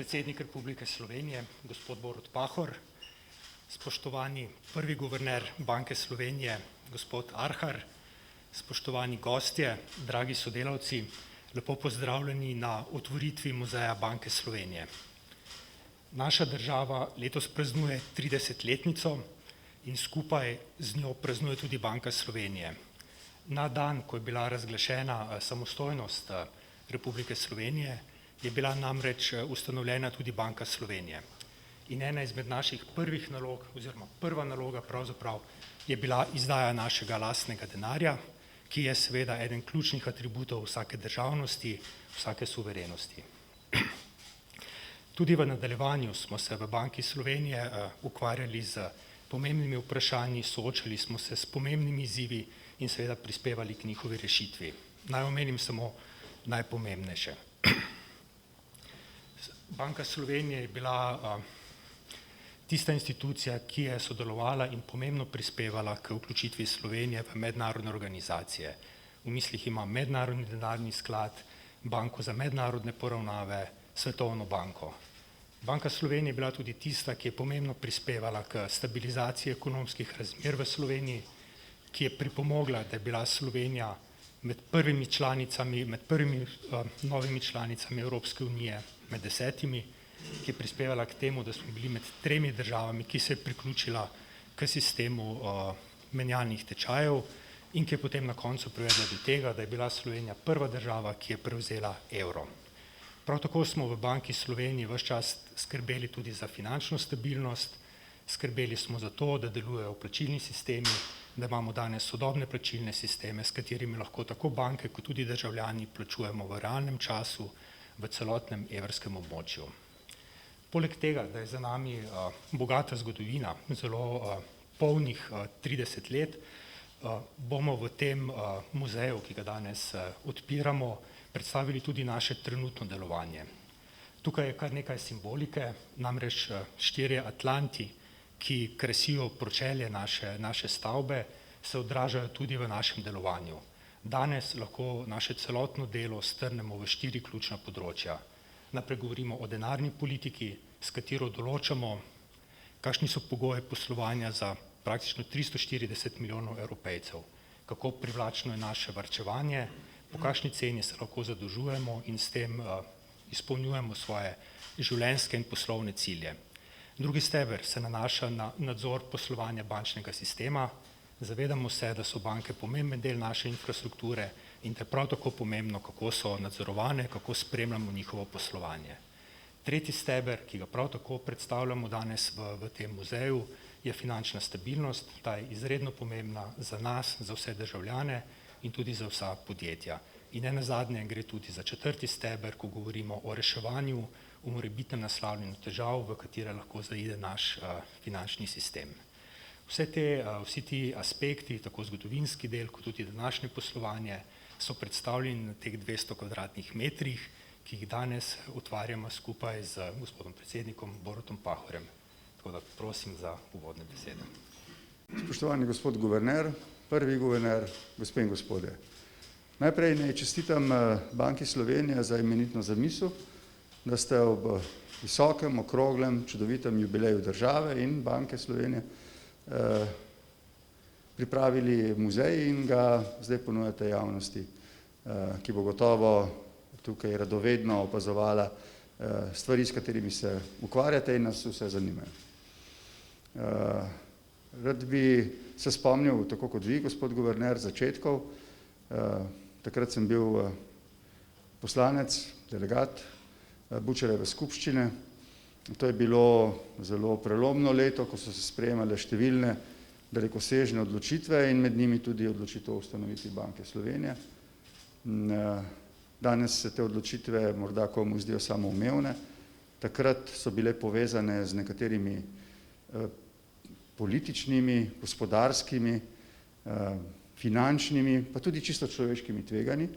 predsednik Republike Slovenije, gospod Borut Pahor, spoštovani prvi guverner Banke Slovenije, gospod Arhar, spoštovani gostje, dragi sodelavci, lepo pozdravljeni na otvoritvi Muzeja Banke Slovenije. Naša država letos praznuje 30-letnico in skupaj z njo praznuje tudi Banka Slovenije. Na dan, ko je bila razglašena samostojnost Republike Slovenije, je bila namreč ustanovljena tudi Banka Slovenije. In ena izmed naših prvih nalog, oziroma prva naloga pravzaprav, je bila izdaja našega lastnega denarja, ki je seveda eden ključnih atributov vsake državnosti, vsake suverenosti. Tudi v nadaljevanju smo se v Banki Slovenije ukvarjali z pomembnimi vprašanji, soočali smo se s pomembnimi izzivi in seveda prispevali k njihovi rešitvi. Naj omenim samo najpomembnejše. Banka Slovenije je bila tista institucija, ki je sodelovala in pomembno prispevala k vključitvi Slovenije v mednarodne organizacije. V mislih ima Mednarodni denarni sklad, Banko za mednarodne poravnave, Svetovno banko. Banka Slovenije je bila tudi tista, ki je pomembno prispevala k stabilizaciji ekonomskih razmer v Sloveniji, ki je pripomogla, da je bila Slovenija med prvimi članicami, med prvimi novimi članicami Evropske unije, med 10, ki je prispevala k temu, da smo bili med 3 državami, ki se je priključila k sistemu menjalnih tečajev in ki je potem na koncu privedla do tega, da je bila Slovenija prva država, ki je prevzela evro. Prav tako smo v Banki Slovenije ves čas skrbeli tudi za finančno stabilnost, skrbeli smo za to, da delujejo plačilni sistemi, da imamo danes sodobne plačilne sisteme, s katerimi lahko tako banke kot tudi državljani plačujemo v realnem času v celotnem evrskem območju. Poleg tega, da je za nami bogata zgodovina, zelo polnih 30 let, bomo v tem muzeju, ki ga danes odpiramo, predstavili tudi naše trenutno delovanje. Tukaj je kar nekaj simbolike, namreč 4 atlanti, ki krasijo pročelje naše stavbe, se odražajo tudi v našem delovanju. Danes lahko naše celotno delo strnemo v 4 ključna področja. Najprej govorimo o denarni politiki, s katero določamo, kakšni so pogoji poslovanja za praktično 340 milijonov Evropejcev, kako privlačno je naše varčevanje, po kakšni ceni se lahko zadolžujemo in s tem izpolnjujemo svoje življenjske in poslovne cilje. Drugi steber se nanaša na nadzor poslovanja bančnega sistema. Zavedamo se, da so banke pomemben del naše infrastrukture in da je prav tako pomembno, kako so nadzorovane, kako spremljamo njihovo poslovanje. Tretji steber, ki ga prav tako predstavljamo danes v tem muzeju, je finančna stabilnost. Ta je izredno pomembna za nas, za vse državljane in tudi za vsa podjetja. In nenazadnje gre tudi za 4. steber, ko govorimo o reševanju, o morebitnem naslavljanju težav, v katere lahko zaide naš finančni sistem. Vsi ti aspekti, tako zgodovinski del, kot tudi današnje poslovanje, so predstavljeni na teh 200 kvadratnih metrih, ki jih danes otvarjamo skupaj z gospodom predsednikom Borutom Pahorjem. Tako da prosim za uvodne besede. Spoštovani gospod guverner, prvi guverner, gospe in gospodje. Najprej naj čestitam Banki Slovenije za imenitno zamisel, da ste ob visokem, okroglem, čudovitem jubileju države in Banke Slovenije pripravili muzej in ga zdaj ponujate javnosti, ki bo gotovo tukaj radovedno opazovala stvari, s katerimi se ukvarjate in nas vse zanimajo. Rad bi se spomnil, tako kot vi, gospod guverner, začetkov. Takrat sem bil poslanec, delegat Bučarjeve skupščine. To je bilo zelo prelomno leto, ko so se sprejemale številne dalekosežne odločitve in med njimi tudi odločitev o ustanovitvi Banke Slovenije. Danes se te odločitve morda komu zdijo samoumevne. Takrat so bile povezane z nekaterimi političnimi, gospodarskimi, finančnimi, pa tudi čisto človeškimi tveganji.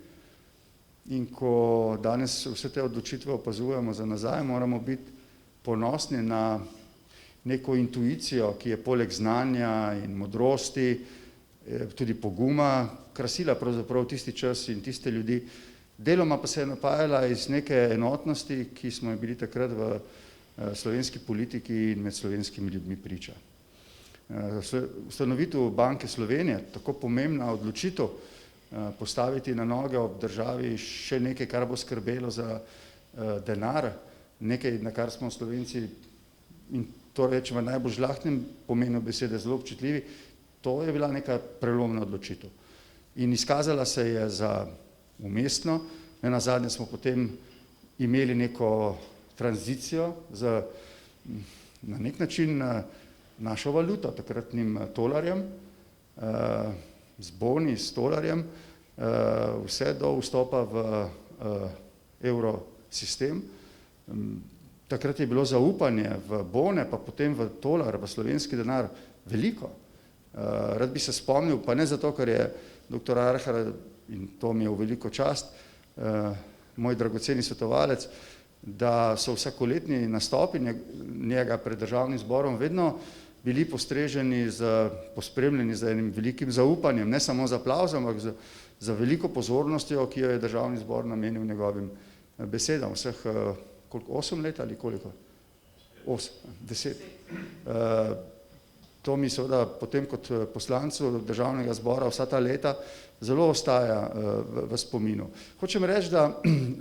In ko danes vse te odločitve opazujemo za nazaj, moramo biti ponosni na neko intuicijo, ki je poleg znanja in modrosti, tudi poguma, krasila pravzaprav tisti čas in tiste ljudi, deloma pa se je napajala iz neke enotnosti, ki smo jo bili takrat v slovenski politiki in med slovenskimi ljudmi priča. Ustanovitev Banke Slovenije, tako pomembna odločitev, postaviti na noge ob državi še nekaj, kar bo skrbelo za denar, nekaj, na kar smo Slovenci, in to rečem v najbolj žlahtnem pomenu besede, zelo občutljivi, to je bila neka prelomna odločitev. In izkazala se je za umestno, nenazadnje smo potem imeli neko tranzicijo z na nek način našo valuto, takratnim tolarjem, z boni, s tolarjem, vse do vstopa v evrosistem. Takrat je bilo zaupanje v bone, pa potem v tolar, v slovenski denar veliko. Rad bi se spomnil, pa ne zato, ker je dr. Arhar, in to mi je v veliko čast, moj dragoceni svetovalec, da so vsakoletni nastopi njega pred državnim zborom vedno bili pospremljeni z enim velikim zaupanjem, ne samo z aplavzom, ampak za veliko pozornostjo, ki jo je državni zbor namenil njegovim besedam. Vseh 8 let ali koliko? 10. To mi seveda potem kot poslancu državnega zbora vsa ta leta zelo ostaja v spominu. Hočem reči, da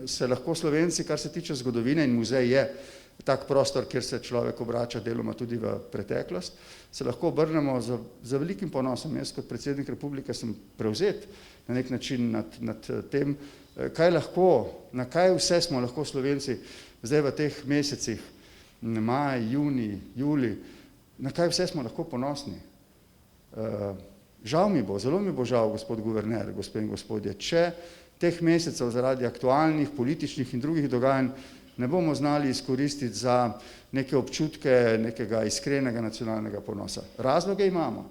se lahko Slovenci, kar se tiče zgodovine, in muzej je tak prostor, kjer se človek obrača deloma tudi v preteklost, se lahko obrnemo z velikim ponosom. Jaz kot predsednik republike sem prevzet na nek način nad tem, kaj lahko, na kaj vse smo lahko Slovenci zdaj v teh mesecih, maj, junij, julij, na kaj vse smo lahko ponosni. Žal mi bo, zelo mi bo žal, gospod guverner, gospe in gospodje, če teh mesecev zaradi aktualnih političnih in drugih dogajanj ne bomo znali izkoristiti za neke občutke nekega iskrenega nacionalnega ponosa. Razloge imamo.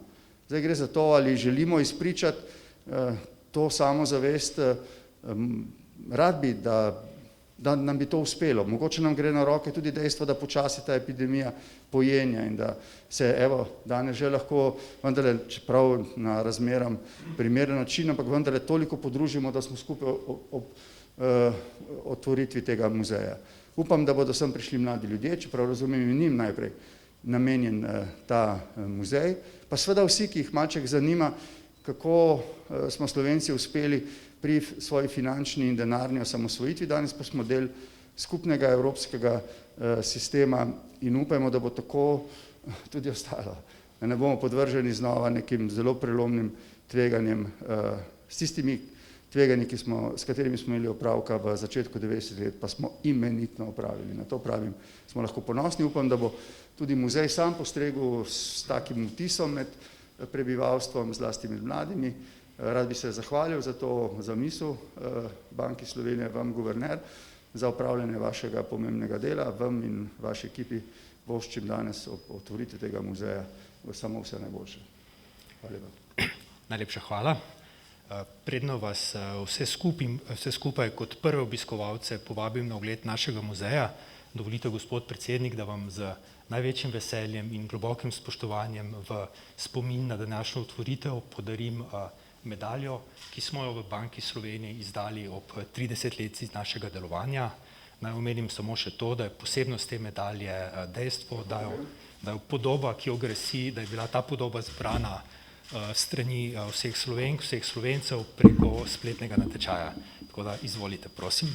Zdaj gre za to, ali želimo izpričati to samozavest. Rad bi, da nam bi to uspelo. Mogoče nam gre na roke tudi dejstvo, da počasi ta epidemija pojenja in da se evo danes že lahko vendarle, čeprav na razmeram primeren način, ampak vendarle toliko podružimo, da smo skupaj ob otvoritvi tega muzeja. Upam, da bodo sem prišli mladi ljudje, čeprav razumem in njim najprej namenjen ta muzej, pa seveda vsi, ki jih malček zanima, kako smo Slovenci uspeli pri svoji finančni in denarni osamosvojitvi, danes pa smo del skupnega evropskega sistema in upajmo, da bo tako tudi ostalo. Da ne bomo podvrženi znova nekim zelo prelomnim tveganjem s tistimi tveganji, s katerimi smo imeli opravka v začetku 90 let, pa smo imenitno opravili. Na to pravim, smo lahko ponosni. Upam, da bo tudi muzej sam postregel s takim vtisom med prebivalstvom, zlasti med mladimi. Rad bi se zahvalil za to zamisel Banki Slovenije, vam guverner, za opravljanje vašega pomembnega dela, vam in vaši ekipi voščim danes otvoriti tega muzeja samo vse najboljše. Hvala lepa. Najlepša hvala. Predno vas vse skupaj kot prve obiskovalce povabim na ogled našega muzeja. Dovolite, gospod predsednik, da vam z največjim veseljem in globokim spoštovanjem v spomin na današnjo otvoritev podarim medaljo, ki smo jo v Banki Slovenije izdali ob 30-letnici našega delovanja. Naj omenim samo še to, da je posebnost te medalje dejstvo, da je podoba, ki jo gresi, da je bila ta podoba zbrana strani vseh Slovenk, vseh Slovencev preko spletnega natečaja. Tako da izvolite, prosim.